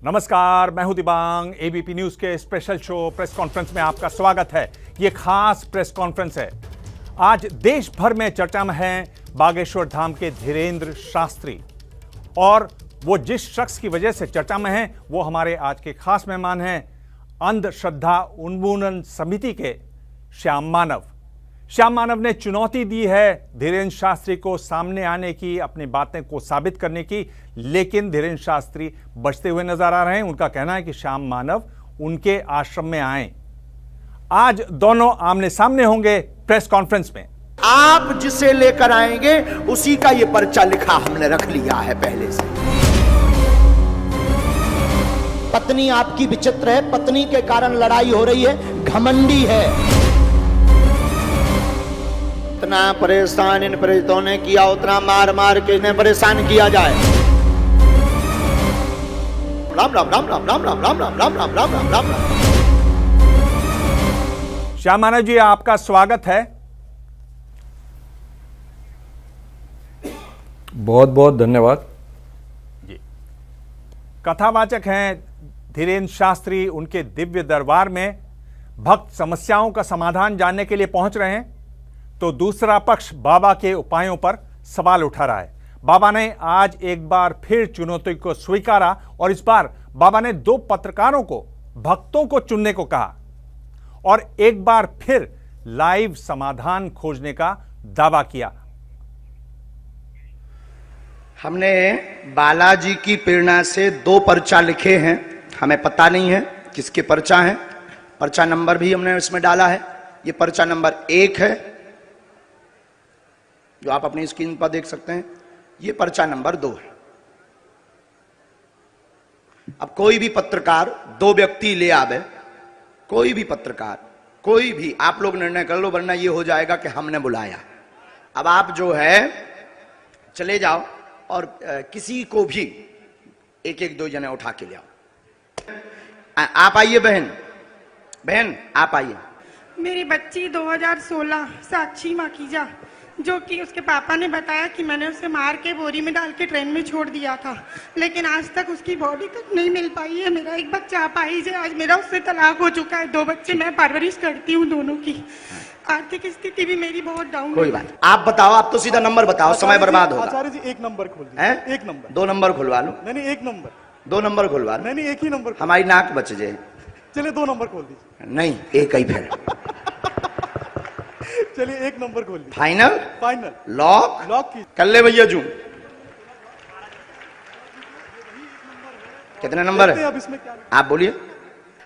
नमस्कार, मैं हूं दिबांग। एबीपी न्यूज के स्पेशल शो प्रेस कॉन्फ्रेंस में आपका स्वागत है। ये खास प्रेस कॉन्फ्रेंस है। आज देश भर में चर्चा में हैं बागेश्वर धाम के धीरेन्द्र शास्त्री, और वो जिस शख्स की वजह से चर्चा में हैं वो हमारे आज के खास मेहमान हैं अंधश्रद्धा उन्मूलन समिति के श्याम मानव। श्याम मानव ने चुनौती दी है धीरेन्द्र शास्त्री को सामने आने की, अपनी बातें को साबित करने की, लेकिन धीरेन्द्र शास्त्री बचते हुए नजर आ रहे हैं। उनका कहना है कि श्याम मानव उनके आश्रम में आए। आज दोनों आमने सामने होंगे प्रेस कॉन्फ्रेंस में। आप जिसे लेकर आएंगे उसी का ये पर्चा लिखा हमने रख लिया है पहले से। पत्नी आपकी विचित्र है, पत्नी के कारण लड़ाई हो रही है, घमंडी है। इतना परेशान इन प्रेरितों ने किया, उतना मार मार के इन्हें परेशान किया जाए। राम राम राम राम राम राम राम राम राम राम राम राम राम राम। श्याम मानव जी, आपका स्वागत है। बहुत बहुत धन्यवाद जी। कथावाचक हैं धीरेन्द्र शास्त्री। उनके दिव्य दरबार में भक्त समस्याओं का समाधान जानने के लिए पहुंच रहे हैं, तो दूसरा पक्ष बाबा के उपायों पर सवाल उठा रहा है। बाबा ने आज एक बार फिर चुनौती को स्वीकारा और इस बार बाबा ने दो पत्रकारों को भक्तों को चुनने को कहा और एक बार फिर लाइव समाधान खोजने का दावा किया। हमने बालाजी की प्रेरणा से 2 पर्चा लिखे हैं। हमें पता नहीं है किसके पर्चा है। पर्चा नंबर भी हमने इसमें डाला है। ये पर्चा नंबर 1 है जो आप अपनी स्क्रीन पर देख सकते हैं। ये पर्चा नंबर 2 है। अब कोई भी पत्रकार 2 व्यक्ति ले आवे, कोई भी पत्रकार, कोई भी, आप लोग निर्णय कर लो, वरना ये हो जाएगा कि हमने बुलाया। अब आप जो है चले जाओ और किसी को भी 1-1 2 जने उठा के ले आओ। आप आइए बहन, बहन आप आइए। मेरी बच्ची 2016 साक्षी माखीजा, जो कि उसके पापा ने बताया कि मैंने उसे मार के बोरी में डाल के ट्रेन में छोड़ दिया था, लेकिन आज तक उसकी बॉडी तक नहीं मिल पाई है। मेरा एक बच्चा अपाहिज है। आज मेरा उससे तलाक हो चुका है। 2 बच्चे मैं परवरिश करती हूँ दोनों की। आर्थिक स्थिति भी मेरी बहुत डाउन है। कोई बात, आप बताओ, आप तो सीधा नंबर बताओ, समय बर्बाद होगा। आचार्य जी 1 नंबर खोल दीजिए। 1 नंबर, 2 नंबर खुलवा लो। नहीं 1 नंबर, 2 नंबर खुलवा लो। नहीं 1 ही नंबर। हमारी नाक बच जाए। चलिए 2 नंबर खोल दीजिए। नहीं, 1 ही फिर। चलिए 1 नंबर खोल दीजिए। फाइनल, फाइनल लॉक, लॉक कीजिए। कर ले भैया जू। कितने नंबर है अब इसमें क्या? आप बोलिए।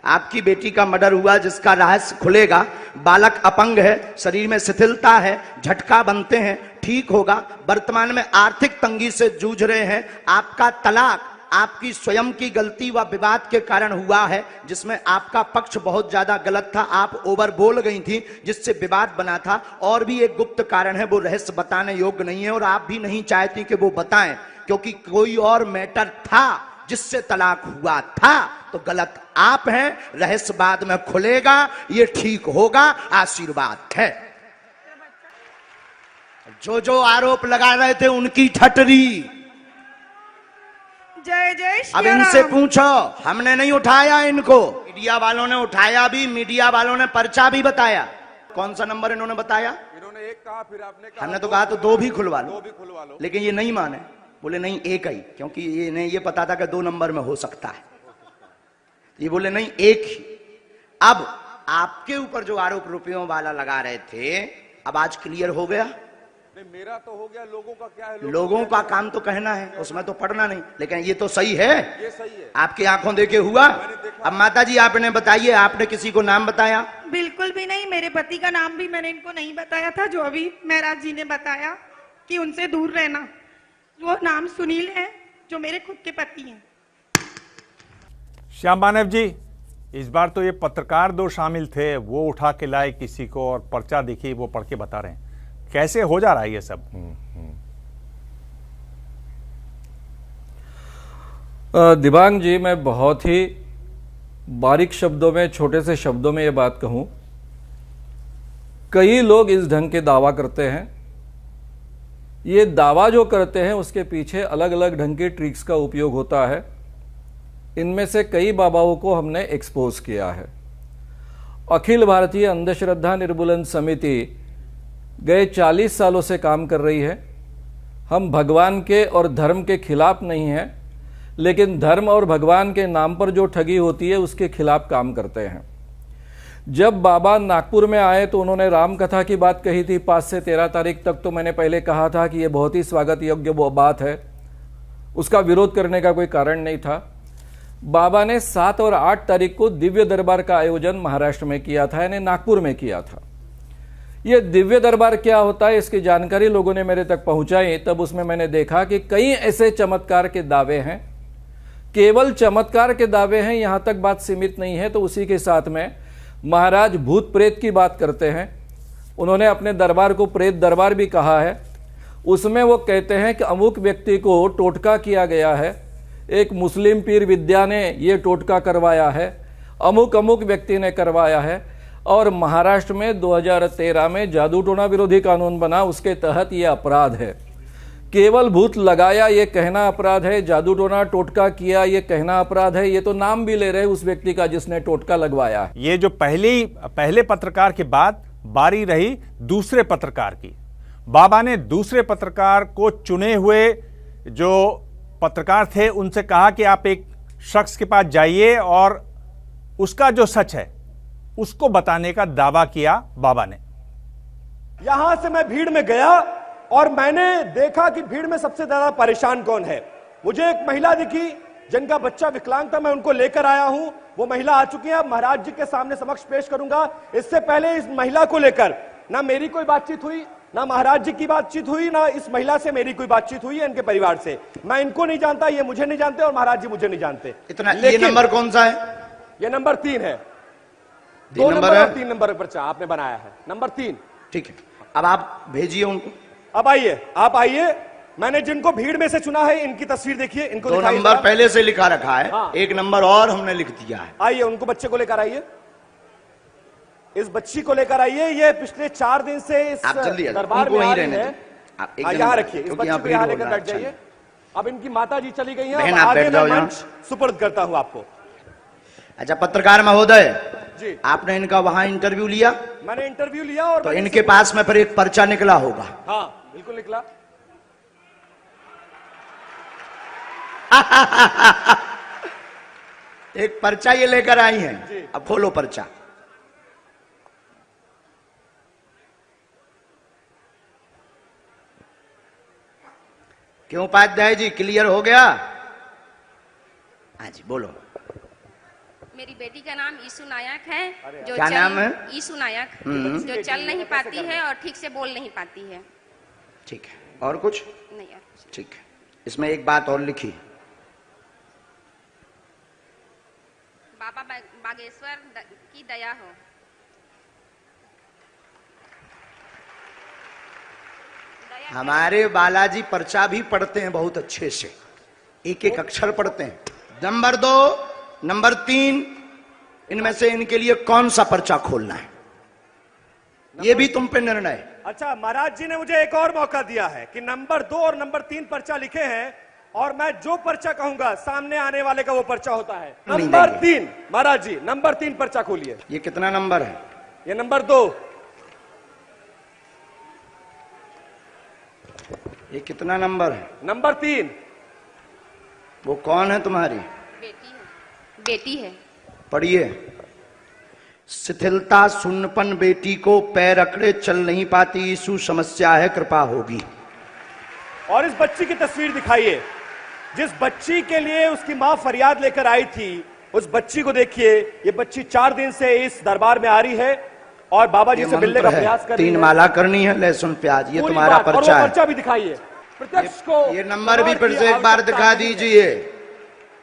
आपकी बेटी का मर्डर हुआ जिसका रहस्य खुलेगा। बालक अपंग है, शरीर में शिथिलता है, झटका बनते हैं, ठीक होगा। वर्तमान में आर्थिक तंगी से जूझ रहे हैं। आपका तलाक आपकी स्वयं की गलती व विवाद के कारण हुआ है, जिसमें आपका पक्ष बहुत ज्यादा गलत था। आप ओवर बोल गई थी, जिससे विवाद बना था। और भी एक गुप्त कारण है, वो रहस्य बताने योग्य नहीं है और आप भी नहीं चाहती कि वो बताएं, क्योंकि कोई और मैटर था जिससे तलाक हुआ था। तो गलत आप हैं। रहस्य बाद में खुलेगा, ये ठीक होगा, आशीर्वाद है। जो जो आरोप लगा रहे थे उनकी ठटरी। जय जय श्री अब इनसे पूछो, हमने नहीं उठाया इनको, मीडिया वालों ने उठाया भी, मीडिया वालों ने पर्चा भी बताया। कौन सा नंबर इन्होंने बताया? इन्होंने 1 कहा, फिर आपने कहा, हमने तो कहा तो 2 भी खुलवा लो। 2 भी खुलवा लो, लेकिन ये नहीं माने, बोले नहीं 1 ही, क्योंकि इन्हें ये पता था कि 2 नंबर में हो सकता है। ये बोले नहीं 1 ही। अब आपके ऊपर जो आरोप रुपयों वाला लगा रहे थे, अब आज क्लियर हो गया। मेरा तो हो गया, लोगों का क्या है? लोगों का काम तो कहना है, उसमें तो पढ़ना नहीं। लेकिन ये तो सही है, ये सही है, आपकी आंखों देखे हुआ। अब माता जी आपने बताइए, आपने किसी को नाम बताया? बिल्कुल भी नहीं। मेरे पति का नाम भी मैंने इनको नहीं बताया था, जो अभी महराज जी ने बताया कि उनसे दूर रहना। वो नाम सुनील है, जो मेरे खुद के पति हैं। श्याम मानव जी, इस बार तो ये पत्रकार 2 शामिल थे, वो उठा के लाए किसी को और पर्चा देखिए वो पढ़ के बता रहे हैं। कैसे हो जा रहा है ये सब? दिबांग जी, मैं बहुत ही बारीक शब्दों में, छोटे से शब्दों में ये बात कहूं। कई लोग इस ढंग के दावा करते हैं। ये दावा जो करते हैं उसके पीछे अलग अलग ढंग के ट्रिक्स का उपयोग होता है। इनमें से कई बाबाओं को हमने एक्सपोज किया है। अखिल भारतीय अंधश्रद्धा निर्मूलन समिति गए 40 सालों से काम कर रही है। हम भगवान के और धर्म के खिलाफ नहीं हैं, लेकिन धर्म और भगवान के नाम पर जो ठगी होती है उसके खिलाफ काम करते हैं। जब बाबा नागपुर में आए तो उन्होंने राम कथा की बात कही थी 5 से 13 तारीख तक। तो मैंने पहले कहा था कि यह बहुत ही स्वागत योग्य वो बात है, उसका विरोध करने का कोई कारण नहीं था। बाबा ने 7 और 8 तारीख को दिव्य दरबार का आयोजन महाराष्ट्र में किया था, यानी नागपुर में किया था। यह दिव्य दरबार क्या होता है इसकी जानकारी लोगों ने मेरे तक पहुंचाई। तब उसमें मैंने देखा कि कई ऐसे चमत्कार के दावे हैं, केवल चमत्कार के दावे हैं, यहां तक बात सीमित नहीं है। तो उसी के साथ में महाराज भूत प्रेत की बात करते हैं। उन्होंने अपने दरबार को प्रेत दरबार भी कहा है। उसमें वो कहते हैं कि अमुक व्यक्ति को टोटका किया गया है, एक मुस्लिम पीर विद्या ने ये टोटका करवाया है, अमुक अमुक व्यक्ति ने करवाया है। और महाराष्ट्र में 2013 में जादू टोना विरोधी कानून बना, उसके तहत ये अपराध है। केवल भूत लगाया ये कहना अपराध है, जादू टोना टोटका किया ये कहना अपराध है। ये तो नाम भी ले रहे उस व्यक्ति का जिसने टोटका लगवाया है। ये जो पहले पत्रकार के बाद बारी रही दूसरे पत्रकार की। बाबा ने दूसरे पत्रकार को चुने हुए जो पत्रकार थे उनसे कहा कि आप एक शख्स के पास जाइए और उसका जो सच है उसको बताने का दावा किया बाबा ने। यहां से मैं भीड़ में गया और मैंने देखा कि भीड़ में सबसे ज्यादा परेशान कौन है। मुझे एक महिला दिखी जिनका बच्चा विकलांग था, मैं उनको लेकर आया हूं। वो महिला आ चुकी है, महाराज जी के सामने समक्ष पेश करूंगा। इससे पहले इस महिला को लेकर ना मेरी कोई बातचीत हुई, ना महाराज जी की बातचीत हुई, ना इस महिला से मेरी कोई बातचीत हुई है, इनके परिवार से। मैं इनको नहीं जानता, ये मुझे नहीं जानते और महाराज जी मुझे नहीं जानते। इतना ये नंबर कौन सा है? ये नंबर 3 है। 2 नंबर है, 3 नंबर पर्चा आपने बनाया है, नंबर 3। ठीक है, अब आप भेजिए उनको। अब आइए, आप आइए। मैंने जिनको भीड़ में से चुना है इनकी तस्वीर देखिए, इनको 2 नंबर पहले से लिखा रखा है। हाँ। 1 नंबर और हमने लिख दिया है। आइए, उनको बच्चे को लेकर आइए, इस बच्ची को लेकर आइए। ये पिछले 4 दिन से इस दरबार में आ रही है। यहाँ रखिए, इस बच्ची को यहाँ लेकर बैठ जाइए। अब इनकी माता जी चली गई हैं, बहन, अब आप आगे बैठ जाओ मैं यहाँ। मंच सुपर्द करता हूँ आपको। अच्छा पत्रकार महोदय जी, आपने इनका वहां इंटरव्यू लिया? मैंने इंटरव्यू लिया और तो इनके पास में फिर एक पर्चा निकला होगा। हाँ बिल्कुल निकला। एक पर्चा ये लेकर आई हैं। अब खोलो पर्चा। क्यों उपाध्याय जी, क्लियर हो गया? हाँ जी बोलो। मेरी बेटी का नाम ईशु नायक है। जो क्या नाम है? ईशु नायक, जो चल नहीं पाती है और ठीक से बोल नहीं पाती है। ठीक है, और कुछ? नहीं और कुछ। ठीक है, इसमें एक बात और लिखी। बाबा बागेश्वर की दया हो। हमारे बालाजी पर्चा भी पढ़ते हैं बहुत अच्छे से, एक एक अक्षर पढ़ते हैं। नंबर 2, नंबर 3, इनमें से इनके लिए कौन सा पर्चा खोलना है ये भी तुम पे निर्णय है। अच्छा, महाराज जी ने मुझे एक और मौका दिया है कि नंबर 2 और नंबर 3 पर्चा लिखे हैं और मैं जो पर्चा कहूंगा सामने आने वाले का वो पर्चा होता है। नंबर 3, महाराज जी नंबर 3 पर्चा खोलिए। ये कितना नंबर है? ये नंबर 2। ये कितना नंबर है? नंबर 3। वो कौन है तुम्हारी? बेटी है। बेटी है। पढ़िए। शिथिलता सुन्नपन बेटी को पैर अकड़े चल नहीं पाती, यीशु समस्या है कृपा होगी। और इस बच्ची की तस्वीर दिखाइए, जिस बच्ची के लिए उसकी मां फरियाद लेकर आई थी, उस बच्ची को देखिए। ये बच्ची 4 दिन से इस दरबार में आ रही है और बाबा जी से मिलने का प्रयास कर रही है। 3 माला करनी है, लहसुन प्याज, ये तुम्हारा पर्चा है। पर्चा भी दिखाइए प्रत्यक्ष को। ये नंबर भी फिर से एक बार दिखा दीजिए।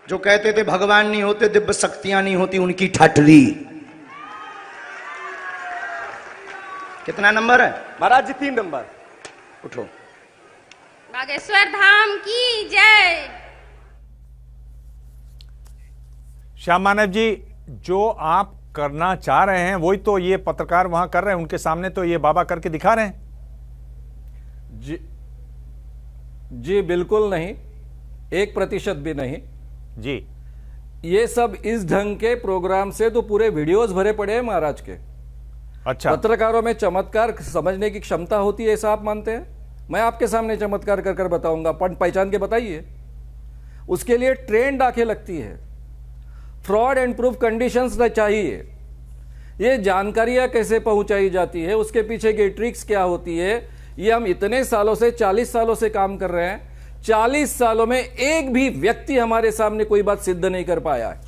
जो कहते थे भगवान नहीं होते, दिव्य शक्तियां नहीं होती, उनकी ठटरी। कितना नंबर है? महाराज जी 3 नंबर। उठो। बागेश्वर धाम की जय। श्याम मानव जी, जो आप करना चाह रहे हैं वही तो ये पत्रकार वहां कर रहे हैं, उनके सामने तो ये बाबा करके दिखा रहे हैं। जी बिल्कुल नहीं, 1% भी नहीं। जी, ये सब इस ढंग के प्रोग्राम से तो पूरे वीडियोस भरे पड़े हैं महाराज के। अच्छा, पत्रकारों में चमत्कार समझने की क्षमता होती है, ऐसा आप मानते हैं? मैं आपके सामने चमत्कार कर कर बताऊंगा, पहचान के बताइए। उसके लिए ट्रेंड आंखें लगती है, फ्रॉड एंड प्रूफ कंडीशंस चाहिए, ये जानकारियां कैसे पहुंचाई जाती है, उसके पीछे की ट्रिक्स क्या होती है, ये हम इतने सालों से 40 सालों से काम कर रहे हैं। 40 सालों में एक भी व्यक्ति हमारे सामने कोई बात सिद्ध नहीं कर पाया है,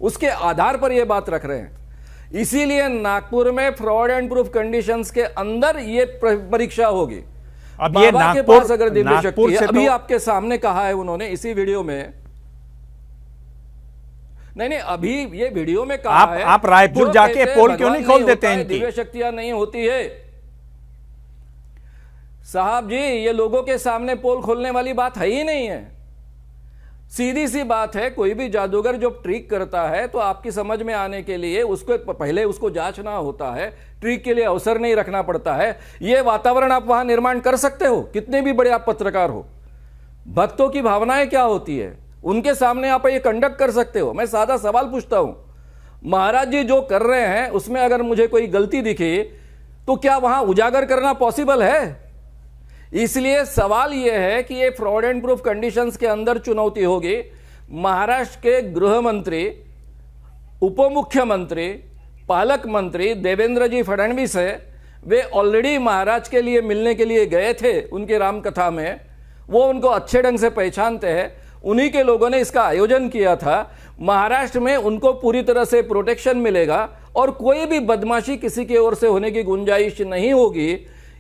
उसके आधार पर यह बात रख रहे हैं। इसीलिए नागपुर में फ्रॉड एंड प्रूफ कंडीशंस के अंदर ये परीक्षा होगी। अब ये बाबा के नागपुर पास अगर दिव्य शक्ति है, अभी तो आपके सामने कहा है उन्होंने इसी वीडियो में, नहीं अभी ये वीडियो में कहा है, आप रायपुर जाके पोल क्यों नहीं खोल देते हैं इनकी? दिव्य शक्तियां नहीं होती है साहब जी, ये लोगों के सामने पोल खोलने वाली बात है ही नहीं है। सीधी सी बात है, कोई भी जादूगर जो ट्रिक करता है तो आपकी समझ में आने के लिए उसको पहले उसको जांचना होता है, ट्रिक के लिए अवसर नहीं रखना पड़ता है। ये वातावरण आप वहां निर्माण कर सकते हो, कितने भी बड़े आप पत्रकार हो। भक्तों की भावनाएं क्या होती है, उनके सामने आप ये कंडक्ट कर सकते हो। मैं सादा सवाल पूछता हूं, महाराज जी जो कर रहे हैं उसमें अगर मुझे कोई गलती दिखी तो क्या वहां उजागर करना पॉसिबल है? इसलिए सवाल यह है कि ये फ्रॉड एंड प्रूफ कंडीशंस के अंदर चुनौती होगी। महाराष्ट्र के गृह मंत्री, उप मुख्यमंत्री, पालक मंत्री देवेंद्र जी फडणवीस है, वे ऑलरेडी महाराज के लिए मिलने के लिए गए थे उनके रामकथा में, वो उनको अच्छे ढंग से पहचानते हैं। उन्हीं के लोगों ने इसका आयोजन किया था। महाराष्ट्र में उनको पूरी तरह से प्रोटेक्शन मिलेगा और कोई भी बदमाशी किसी की ओर से होने की गुंजाइश नहीं होगी।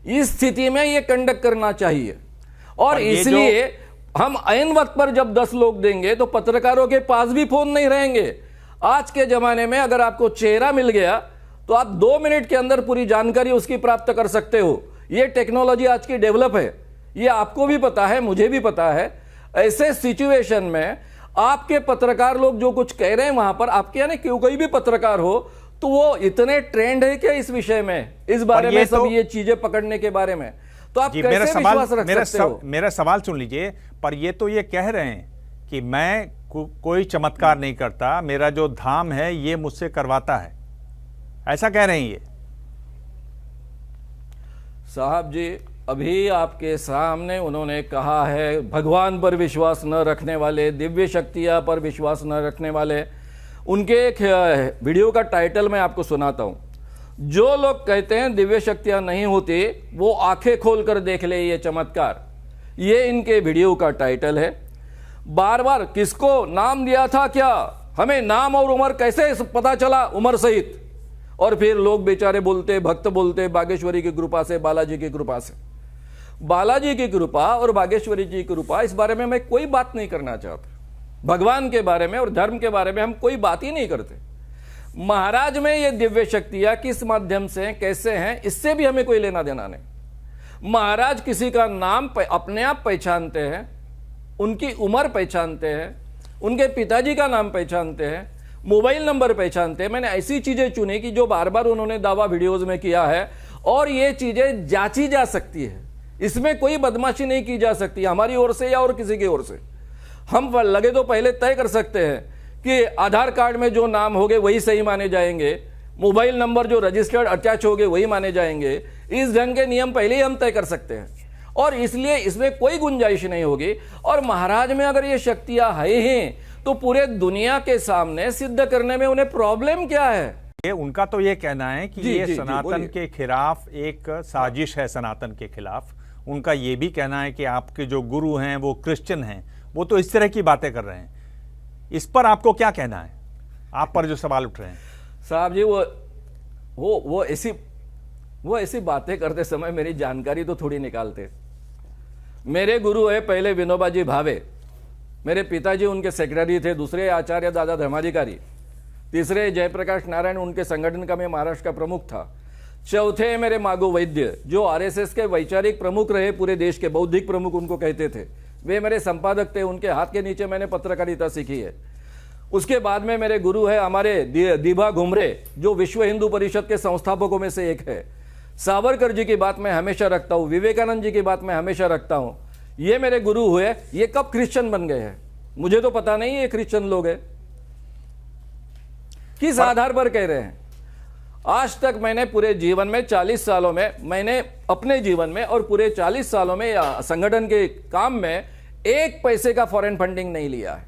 इस स्थिति में यह कंडक्ट करना चाहिए और इसलिए हम ऐन वक्त पर जब 10 लोग देंगे तो पत्रकारों के पास भी फोन नहीं रहेंगे। आज के जमाने में अगर आपको चेहरा मिल गया तो आप 2 मिनट के अंदर पूरी जानकारी उसकी प्राप्त कर सकते हो। यह टेक्नोलॉजी आज की डेवलप है, यह आपको भी पता है, मुझे भी पता है। ऐसे सिचुएशन में आपके पत्रकार लोग जो कुछ कह रहे हैं वहां पर, आपके यानी कोई भी पत्रकार हो तो वो इतने ट्रेंड है क्या इस विषय में, इस बारे में, सब ये चीजें पकड़ने के बारे में, तो आप कैसे विश्वास रख सकते हो? मेरा सवाल सुन लीजिए। पर ये तो ये कह रहे हैं कि मैं कोई चमत्कार नहीं करता, मेरा जो धाम है ये मुझसे करवाता है, ऐसा कह रहे हैं ये साहब जी। अभी आपके सामने उन्होंने कहा है भगवान पर विश्वास न रखने वाले, दिव्य शक्तियां पर विश्वास न रखने वाले। उनके एक वीडियो का टाइटल मैं आपको सुनाता हूं। जो लोग कहते हैं दिव्य शक्तियां नहीं होती वो आंखें खोलकर देख ले ये चमत्कार, ये इनके वीडियो का टाइटल है। बार बार किसको नाम दिया था क्या, हमें नाम और उम्र कैसे पता चला, उम्र सहित। और फिर लोग बेचारे बोलते, भक्त बोलते बागेश्वरी की कृपा से, बालाजी की कृपा से। बालाजी की कृपा और बागेश्वरी जी की कृपा, इस बारे में मैं कोई बात नहीं करना चाहता। भगवान के बारे में और धर्म के बारे में हम कोई बात ही नहीं करते। महाराज में ये दिव्य शक्तियां किस माध्यम से, कैसे हैं, इससे भी हमें कोई लेना देना नहीं। महाराज किसी का नाम अपने आप पहचानते हैं, उनकी उम्र पहचानते हैं, उनके पिताजी का नाम पहचानते हैं, मोबाइल नंबर पहचानते हैं। मैंने ऐसी चीजें चुनी कि जो बार बार उन्होंने दावा वीडियोज में किया है और ये चीजें जांची जा सकती है, इसमें कोई बदमाशी नहीं की जा सकती हमारी ओर से या और किसी की ओर से। हम लगे तो पहले तय कर सकते हैं कि आधार कार्ड में जो नाम होंगे वही सही माने जाएंगे, मोबाइल नंबर जो रजिस्टर्ड अटैच होंगे वही माने जाएंगे। इस ढंग के नियम पहले ही हम तय कर सकते हैं और इसलिए इसमें कोई गुंजाइश नहीं होगी। और महाराज में अगर ये शक्तियां हैं तो पूरे दुनिया के सामने सिद्ध करने में उन्हें प्रॉब्लम क्या है? ये उनका तो ये कहना है कि ये सनातन के खिलाफ एक साजिश है, सनातन के खिलाफ। उनका ये भी कहना है कि आपके जो गुरु हैं वो क्रिश्चियन हैं, वो तो इस तरह की बातें कर रहे हैं। इस पर आपको क्या कहना है, आप पर जो सवाल उठ रहे हैं? साहब जी वो ऐसी बातें करते समय मेरी जानकारी तो थोड़ी निकालते। मेरे गुरु है पहले विनोबा जी भावे, मेरे पिताजी उनके सेक्रेटरी थे, दूसरे आचार्य दादा धर्माधिकारी, तीसरे जयप्रकाश नारायण उनके संगठन का मैं महाराष्ट्र का प्रमुख था, चौथे मेरे मागो वैद्य जो आरएसएस के वैचारिक प्रमुख रहे, पूरे देश के बौद्धिक प्रमुख उनको कहते थे, वे मेरे संपादक थे, उनके हाथ के नीचे मैंने पत्रकारिता सीखी है। उसके बाद में मेरे गुरु है हमारे दीभा घुमरे जो विश्व हिंदू परिषद के संस्थापकों में से एक है। सावरकर जी की बात मैं हमेशा रखता हूं, विवेकानंद जी की बात मैं हमेशा रखता हूं। ये मेरे गुरु हुए, ये कब क्रिश्चियन बन गए हैं मुझे तो पता नहीं, ये क्रिश्चियन लोग हैं। किस आधार पर कह रहे हैं? आज तक मैंने पूरे जीवन में 40 सालों में, मैंने अपने जीवन में और पूरे 40 सालों में या संगठन के काम में 1 पैसे का फॉरेन फंडिंग नहीं लिया है।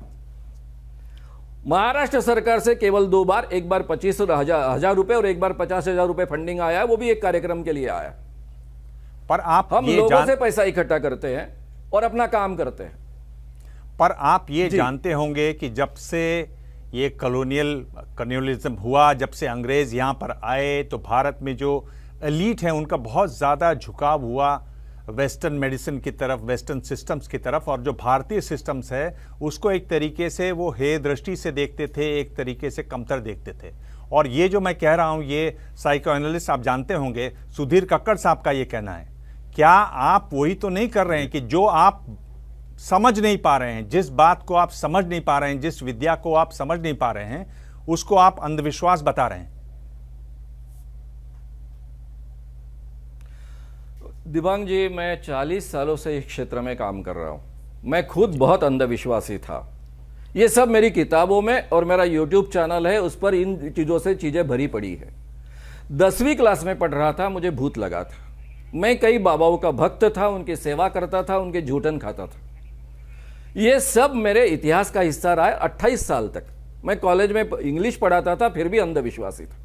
महाराष्ट्र सरकार से केवल 2 बार, एक बार 25,000 रुपए और एक बार 50,000 रुपए फंडिंग आया है, वो भी एक कार्यक्रम के लिए आया। पर आप हम लोगों से पैसा इकट्ठा करते हैं और अपना काम करते हैं। पर आप ये जानते होंगे कि जब से ये कॉलोनियलिज्म हुआ, जब से अंग्रेज यहां पर आए, तो भारत में जो एलीट है उनका बहुत ज्यादा झुकाव हुआ वेस्टर्न मेडिसिन की तरफ, वेस्टर्न सिस्टम्स की तरफ, और जो भारतीय सिस्टम्स है उसको एक तरीके से वो हे दृष्टि से देखते थे, एक तरीके से कमतर देखते थे। और ये जो मैं कह रहा हूं, ये साइकोएनालिस्ट आप जानते होंगे, सुधीर कक्कड़ साहब का ये कहना है। क्या आप वही तो नहीं कर रहे हैं कि जो आप समझ नहीं पा रहे हैं, जिस बात को आप समझ नहीं पा रहे हैं, जिस विद्या को आप समझ नहीं पा रहे हैं, उसको आप अंधविश्वास बता रहे हैं? दिबांग जी, मैं 40 सालों से इस क्षेत्र में काम कर रहा हूं। मैं खुद बहुत अंधविश्वासी था। ये सब मेरी किताबों में और मेरा YouTube चैनल है, उस पर इन चीजों से चीजें भरी पड़ी है। 10वीं क्लास में पढ़ रहा था, मुझे भूत लगा था। मैं कई बाबाओं का भक्त था, उनकी सेवा करता था, उनके जूठन खाता था। ये सब मेरे इतिहास का हिस्सा रहा है। 28 साल तक मैं कॉलेज में इंग्लिश पढ़ाता था, फिर भी अंधविश्वासी था।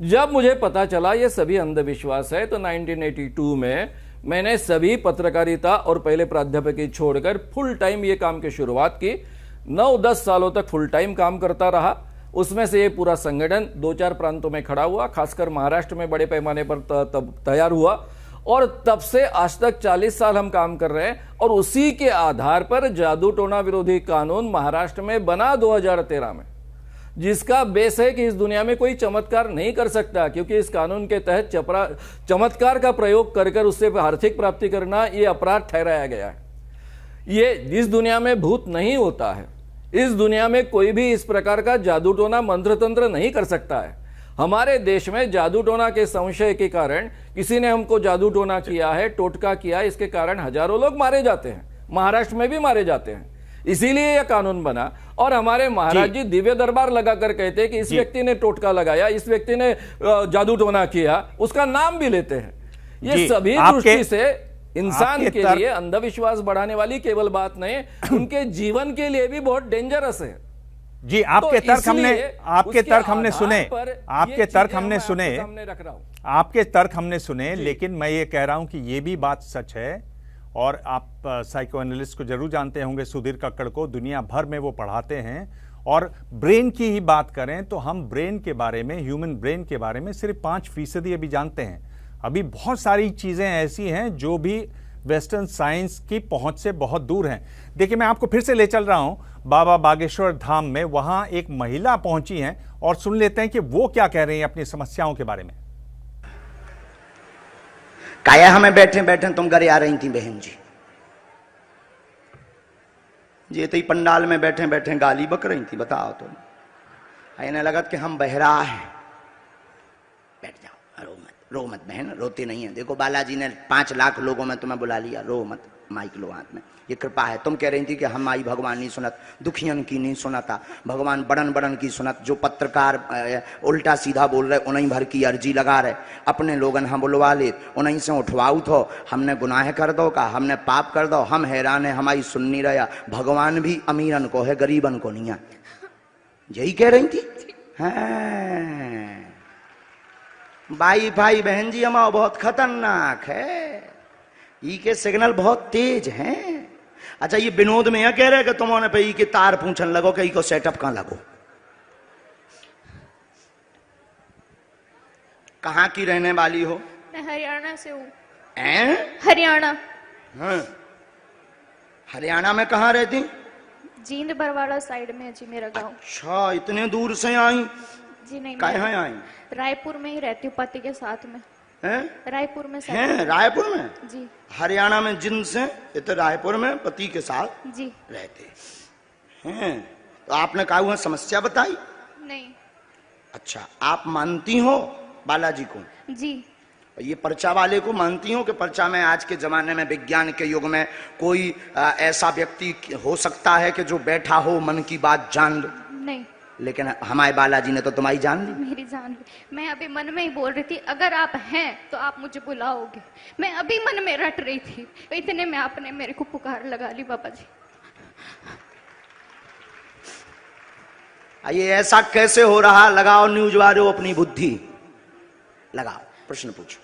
जब मुझे पता चला ये सभी अंधविश्वास है, तो 1982 में मैंने सभी पत्रकारिता और पहले प्राध्यापकी छोड़कर फुल टाइम ये काम की शुरुआत की। 9-10 सालों तक फुल टाइम काम करता रहा। उसमें से ये पूरा संगठन 2-4 प्रांतों में खड़ा हुआ, खासकर महाराष्ट्र में बड़े पैमाने पर तब तैयार हुआ, और तब से आज तक 40 साल हम काम कर रहे हैं। और उसी के आधार पर जादू टोना विरोधी कानून महाराष्ट्र में बना 2013 में, जिसका बेस है कि इस दुनिया में कोई चमत्कार नहीं कर सकता, क्योंकि इस कानून के तहत चमत्कार का प्रयोग कर उससे आर्थिक प्राप्ति करना ये अपराध ठहराया गया है। ये इस दुनिया में भूत नहीं होता है, इस दुनिया में कोई भी इस प्रकार का जादू टोना मंत्र तंत्र नहीं कर सकता है। हमारे देश में जादू टोना के संशय के कारण किसी ने हमको जादू टोना किया है, टोटका किया, इसके कारण हजारों लोग मारे जाते हैं, महाराष्ट्र में भी मारे जाते हैं। इसीलिए यह कानून बना। और हमारे महाराज जी दिव्य दरबार लगाकर कहते हैं कि इस व्यक्ति ने टोटका लगाया, इस व्यक्ति ने जादू टोना किया, उसका नाम भी लेते हैं। ये सभी दृष्टि से इंसान के लिए अंधविश्वास बढ़ाने वाली केवल बात नहीं, उनके जीवन के लिए भी बहुत डेंजरस है। जी, आपके तर्क हमने सुने, आपके तर्क हमने सुने, लेकिन मैं ये कह रहा हूं कि ये भी बात सच है, और आप साइकोएनालिस्ट को जरूर जानते होंगे, सुधीर कक्कड़ को दुनिया भर में वो पढ़ाते हैं। और ब्रेन की ही बात करें तो हम ब्रेन के बारे में, ह्यूमन ब्रेन के बारे में सिर्फ 5% अभी जानते हैं। अभी बहुत सारी चीजें ऐसी हैं जो भी वेस्टर्न साइंस की पहुंच से बहुत दूर हैं। देखिए, मैं आपको फिर से ले चल रहा हूं बाबा बागेश्वर धाम में। वहां एक महिला पहुंची हैं और सुन लेते हैं कि वो क्या कह रही हैं अपनी समस्याओं के बारे में। काया हमें बैठे बैठे तुम घर आ रही थी बहन जी, ये तो पंडाल में बैठे बैठे गाली बक रही थी, बताओ तुम। इन्हें लगा कि हम बहरा है। बैठ जाओ, रो मत बहन, रोते नहीं है। देखो बालाजी ने 5 लाख लोगों में तुम्हें बुला लिया, रो मत, माइक लो हाथ में, ये कृपा है। तुम कह रही थी कि हम आई भगवान नहीं सुनत, दुखियन की नहीं सुनाता, भगवान बड़न बड़न की सुनत। जो पत्रकार उल्टा सीधा बोल रहे उन्हीं भर की अर्जी लगा रहे, अपने लोगन हम बुलवा ले, उन्हीं से उठवाऊ थो। हमने गुनाह कर दो का, हमने पाप कर दो, हम हैरान है हमारी सुन नहीं रहा। भगवान भी अमीरन को है, गरीबन को नहीं है। यही कह रही थी। हाँ भाई बहन जी, हमारा बहुत खतरनाक है, ई के सिग्नल बहुत तेज हैं। अच्छा, ये विनोद में यह कह रहे कि तुमने पे ई के तार पूछन लगो कि ई को सेटअप कहां लगो। कहां की रहने वाली हो? मैं हरियाणा से हूँ। हरियाणा? हाँ, हरियाणा में कहाँ रहती? जींद बरवाड़ा साइड में जी मेरा गांव। अच्छा, इतने दूर से आई? जी नहीं, कहाँ आई? रायपुर में ही रहती हूँ पति के साथ में। रायपुर में हैं? रायपुर में जी। हरियाणा में जिंद से इधर रायपुर में पति के साथ जी रहते हैं। तो आपने कहा हुआ समस्या बताई? नहीं। अच्छा, आप मानती हो बालाजी को? जी। ये पर्चा वाले को मानती हो कि पर्चा में आज के जमाने में, विज्ञान के युग में, कोई ऐसा व्यक्ति हो सकता है कि जो बैठा हो मन की बात जान लो? नहीं। लेकिन हमारे बालाजी ने तो तुम्हारी जान ली। मेरी जान ली। मैं अभी मन में ही बोल रही थी अगर आप हैं तो आप मुझे बुलाओगे। मैं अभी मन में रट रही थी, इतने में आपने मेरे को पुकार लगा ली बाबा जी। ये ऐसा कैसे हो रहा? लगाओ न्यूज वालों अपनी बुद्धि लगाओ, प्रश्न पूछो।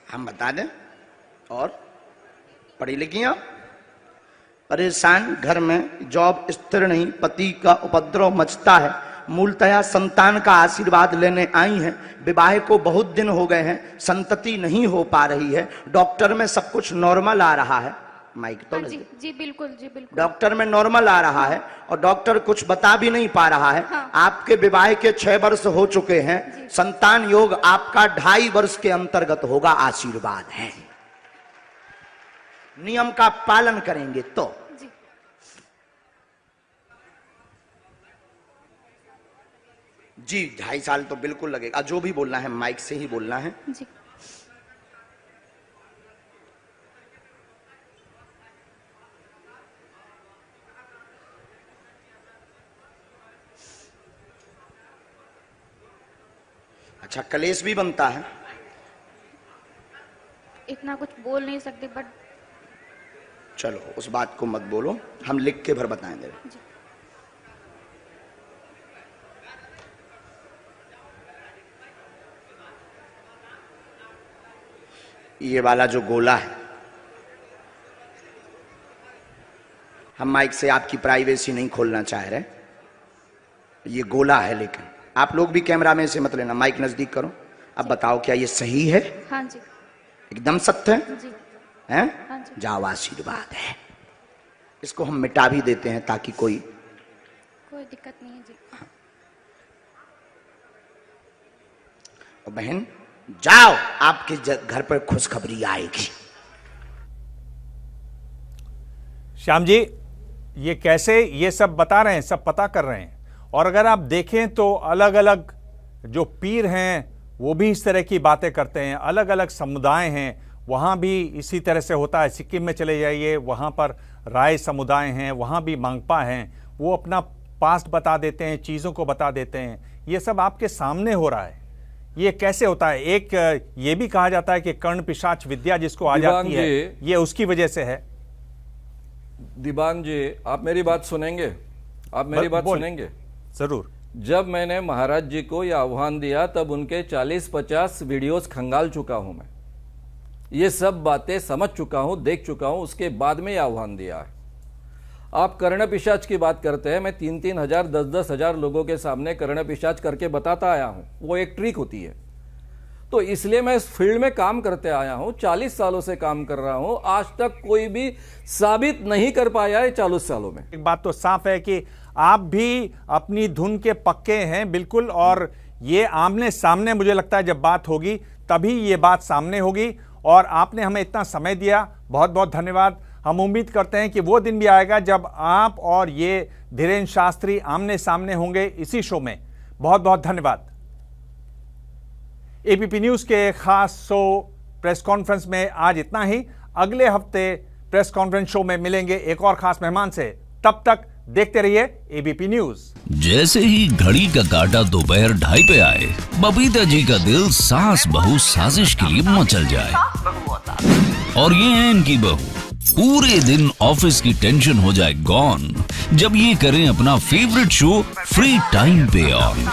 हम बता दें। और पढ़ी लिखी हैं, परेशान घर में, जॉब स्थिर नहीं, पति का उपद्रव मचता है, मूलतया संतान का आशीर्वाद लेने आई हैं, विवाह को बहुत दिन हो गए हैं, संतति नहीं हो पा रही है, डॉक्टर में सब कुछ नॉर्मल आ रहा है। माइक तो जी जी बिल्कुल, जी बिल्कुल। डॉक्टर में नॉर्मल आ रहा है और डॉक्टर कुछ बता भी नहीं पा रहा है। हाँ। आपके विवाह के 6 वर्ष हो चुके हैं, संतान योग आपका 2.5 वर्ष के अंतर्गत होगा, आशीर्वाद है। नियम का पालन करेंगे तो। जी 2.5 साल तो बिल्कुल लगेगा। जो भी बोलना है माइक से ही बोलना है। जी। अच्छा, कलेश भी बनता है? इतना कुछ बोल नहीं सकती, बट चलो उस बात को मत बोलो, हम लिख के भर बताएंगे। ये वाला जो गोला है, हम माइक से आपकी प्राइवेसी नहीं खोलना चाह रहे, ये गोला है, लेकिन आप लोग भी कैमरा में से मत लेना, माइक नजदीक करो। अब बताओ क्या ये सही है? हाँ जी। एकदम सत्य है? जी। हैं? हाँ जी। जाओ, आशीर्वाद है। इसको हम मिटा भी देते हैं ताकि कोई दिक्कत नहीं है जी। हाँ। और बहन जाओ, आपके घर पर खुशखबरी आएगी। श्याम जी, ये कैसे ये सब बता रहे हैं, सब पता कर रहे हैं। और अगर आप देखें तो अलग अलग जो पीर हैं वो भी इस तरह की बातें करते हैं, अलग अलग समुदाय हैं वहाँ भी इसी तरह से होता है। सिक्किम में चले जाइए, वहाँ पर राय समुदाय हैं, वहाँ भी मांगपा हैं, वो अपना पास्ट बता देते हैं, चीज़ों को बता देते हैं। ये सब आपके सामने हो रहा है, ये कैसे होता है? एक ये भी कहा जाता है कि कर्ण पिशाच विद्या जिसको आ जाती है, ये उसकी वजह से है। दीवान जी, आप मेरी बात सुनेंगे? आप मेरी बात सुनेंगे? जरूर। जब मैंने महाराज जी को यह आह्वान दिया तब उनके 40-50 वीडियोस खंगाल चुका हूं मैं, ये सब बातें समझ चुका हूं, देख चुका हूं, उसके बाद में यह आह्वान दिया है। आप कर्ण पिशाच की बात करते हैं, मैं 3-3 हजार 10-10 हजार लोगों के सामने कर्ण पिशाच करके बताता आया हूं, वो एक ट्रिक होती है। तो इसलिए मैं इस फील्ड में काम करते आया हूं, 40 सालों से काम कर रहा हूं, आज तक कोई भी साबित नहीं कर पाया है 40 सालों में। एक बात तो साफ है कि आप भी अपनी धुन के पक्के हैं बिल्कुल, और ये आमने सामने मुझे लगता है जब बात होगी तभी ये बात सामने होगी। और आपने हमें इतना समय दिया, बहुत बहुत धन्यवाद। हम उम्मीद करते हैं कि वो दिन भी आएगा जब आप और ये धीरेन्द्र शास्त्री आमने सामने होंगे इसी शो में। बहुत बहुत धन्यवाद। एबीपी न्यूज के खास शो प्रेस कॉन्फ्रेंस में आज इतना ही। अगले हफ्ते प्रेस कॉन्फ्रेंस शो में मिलेंगे एक और खास मेहमान से। तब तक देखते रहिए एबीपी न्यूज। जैसे ही घड़ी का काटा दोपहर 2:30 पे आए, बबीता जी का दिल सास बहू साजिश के लिए मचल जाए। और ये है इनकी बहू, पूरे दिन ऑफिस की टेंशन हो जाए गॉन जब ये करें अपना फेवरेट शो फ्री टाइम पे ऑन।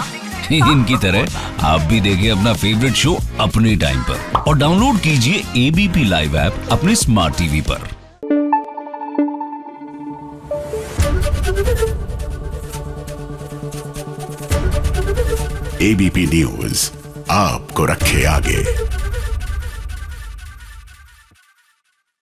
इनकी तरह आप भी देखें अपना फेवरेट शो अपने टाइम पर और डाउनलोड कीजिए एबीपी लाइव ऐप अपने स्मार्ट टीवी पर। एबीपी न्यूज आपको रखे आगे।